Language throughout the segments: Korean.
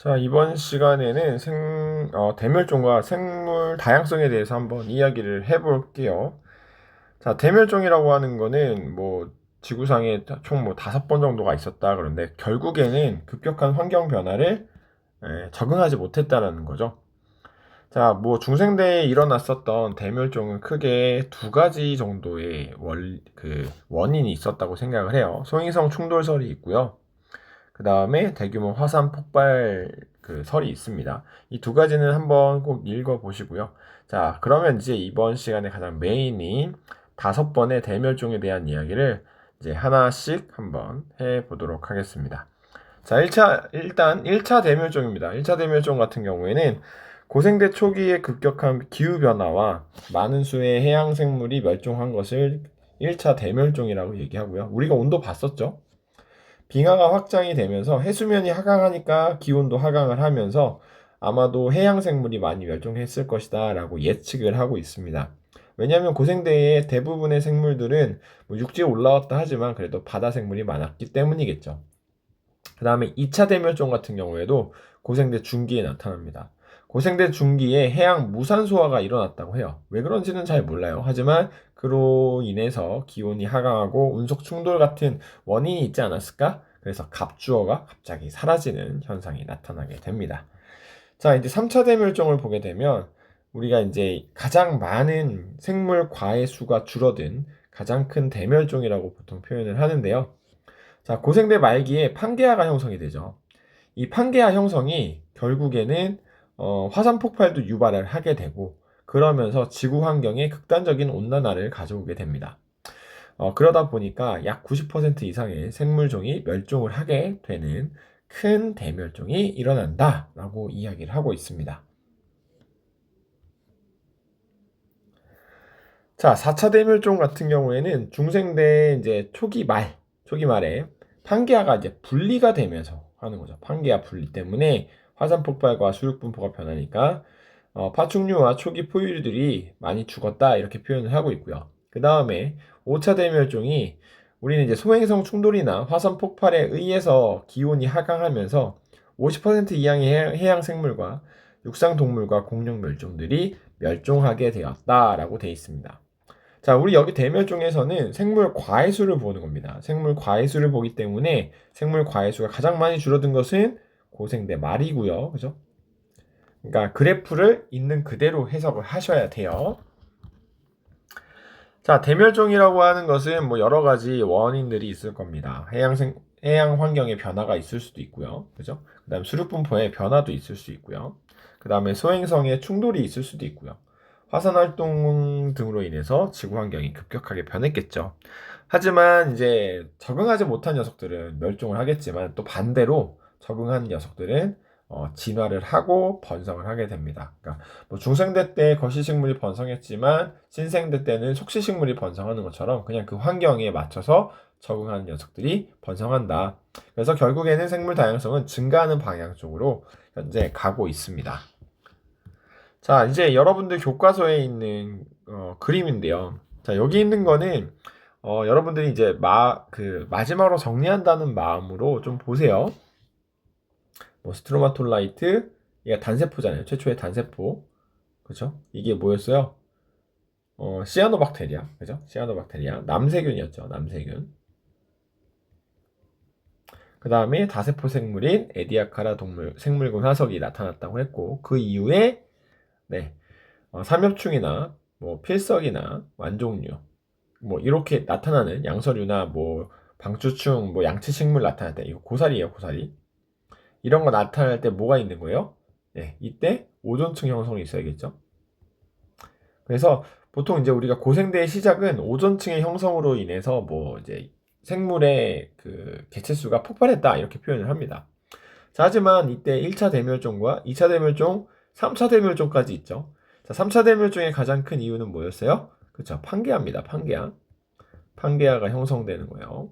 자, 이번 시간에는 대멸종과 생물 다양성에 대해서 한번 이야기를 해볼게요. 자, 대멸종이라고 하는 거는 지구상에 총 5번 정도가 있었다. 그런데 결국에는 급격한 환경 변화를 적응하지 못했다라는 거죠. 자, 중생대에 일어났었던 대멸종은 크게 두 가지 정도의 원인이 있었다고 생각을 해요. 소행성 충돌설이 있고요. 그 다음에 대규모 화산 폭발 설이 있습니다. 이 두 가지는 한번 꼭 읽어 보시고요. 자, 그러면 이제 이번 시간에 가장 메인인 5번의 대멸종에 대한 이야기를 이제 하나씩 한번 해 보도록 하겠습니다. 자, 일단 1차 대멸종입니다. 1차 대멸종 같은 경우에는 고생대 초기의 급격한 기후변화와 많은 수의 해양 생물이 멸종한 것을 1차 대멸종이라고 얘기하고요. 우리가 온도 봤었죠? 빙하가 확장이 되면서 해수면이 하강하니까 기온도 하강을 하면서 아마도 해양 생물이 많이 멸종했을 것이다 라고 예측을 하고 있습니다. 왜냐하면 고생대의 대부분의 생물들은 육지에 올라왔다 하지만 그래도 바다 생물이 많았기 때문이겠죠. 그 다음에 2차 대멸종 같은 경우에도 고생대 중기에 나타납니다. 고생대 중기에 해양 무산소화가 일어났다고 해요. 왜 그런지는 잘 몰라요. 하지만 그로 인해서 기온이 하강하고 운석 충돌 같은 원인이 있지 않았을까? 그래서 갑주어가 갑자기 사라지는 현상이 나타나게 됩니다. 자, 이제 3차 대멸종을 보게 되면 우리가 이제 가장 많은 생물 과의 수가 줄어든 가장 큰 대멸종이라고 보통 표현을 하는데요. 자, 고생대 말기에 판게아가 형성이 되죠. 이 판게아 형성이 결국에는 화산 폭발도 유발을 하게 되고 그러면서 지구 환경에 극단적인 온난화를 가져오게 됩니다. 그러다 보니까 약 90% 이상의 생물종이 멸종을 하게 되는 큰 대멸종이 일어난다라고 이야기를 하고 있습니다. 자, 4차 대멸종 같은 경우에는 중생대 이제 초기 말에 판게아가 이제 분리가 되면서 하는 거죠. 판게아 분리 때문에 화산 폭발과 수륙 분포가 변하니까 파충류와 초기 포유류들이 많이 죽었다 이렇게 표현을 하고 있고요. 그 다음에 5차 대멸종이 우리는 이제 소행성 충돌이나 화산 폭발에 의해서 기온이 하강하면서 50% 이상의 해양 생물과 육상 동물과 공룡 멸종들이 멸종하게 되었다라고 되어 있습니다. 자, 우리 여기 대멸종에서는 생물 과해수를 보는 겁니다. 생물 과해수를 보기 때문에 생물 과해수가 가장 많이 줄어든 것은 고생대 말이고요. 그죠? 그러니까 그래프를 있는 그대로 해석을 하셔야 돼요. 자, 대멸종이라고 하는 것은 여러 가지 원인들이 있을 겁니다. 해양 환경의 변화가 있을 수도 있고요. 그죠? 그다음 수륙 분포의 변화도 있을 수 있고요. 그다음에 소행성의 충돌이 있을 수도 있고요. 화산 활동 등으로 인해서 지구 환경이 급격하게 변했겠죠. 하지만 이제 적응하지 못한 녀석들은 멸종을 하겠지만 또 반대로 적응한 녀석들은 진화를 하고 번성을 하게 됩니다. 그러니까 중생대 때 거시식물이 번성했지만 신생대 때는 속시식물이 번성하는 것처럼 그냥 그 환경에 맞춰서 적응하는 녀석들이 번성한다. 그래서 결국에는 생물 다양성은 증가하는 방향 쪽으로 현재 가고 있습니다. 자, 이제 여러분들 교과서에 있는 그림인데요. 자, 여기 있는 거는 여러분들이 이제 마지막으로 정리한다는 마음으로 좀 보세요. 스트로마톨라이트, 얘가 단세포잖아요. 최초의 단세포. 그죠? 이게 뭐였어요? 시아노박테리아. 그죠? 시아노박테리아. 남세균이었죠. 남세균. 그 다음에 다세포 생물인 에디아카라 생물군 화석이 나타났다고 했고, 그 이후에, 네, 삼엽충이나, 필석이나, 완종류, 이렇게 나타나는 양서류나, 방추충, 양치식물 나타날 때, 이거 고사리예요, 고사리. 이런 거 나타날 때 뭐가 있는 거예요? 네, 이때 오존층 형성이 있어야겠죠. 그래서 보통 이제 우리가 고생대의 시작은 오존층의 형성으로 인해서 이제 생물의 그 개체수가 폭발했다 이렇게 표현을 합니다. 자, 하지만 이때 1차 대멸종과 2차 대멸종, 3차 대멸종까지 있죠. 자, 3차 대멸종의 가장 큰 이유는 뭐였어요? 그렇죠. 판게아입니다. 판게아. 판게아가 형성되는 거예요.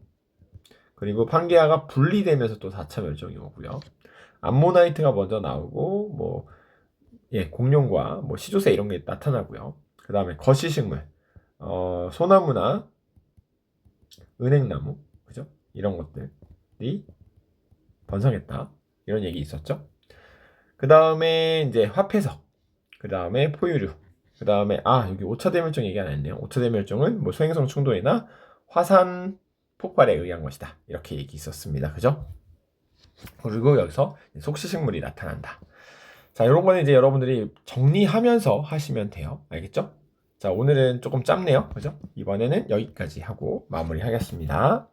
그리고 판게아가 분리되면서 또 4차 멸종이 오고요. 암모나이트가 먼저 나오고 공룡과 시조새 이런 게 나타나고요. 그 다음에 거시식물, 소나무나 은행나무, 그죠? 이런 것들이 번성했다. 이런 얘기 있었죠. 그 다음에 이제 화폐석, 그 다음에 포유류, 그 다음에 여기 5차 대멸종 얘기 안 했네요. 5차 대멸종은 뭐 소행성 충돌이나 화산 폭발에 의한 것이다. 이렇게 얘기 있었습니다. 그죠? 그리고 여기서 속시식물이 나타난다. 자, 이런 거는 이제 여러분들이 정리하면서 하시면 돼요. 알겠죠? 자, 오늘은 조금 짧네요. 그죠? 이번에는 여기까지 하고 마무리하겠습니다.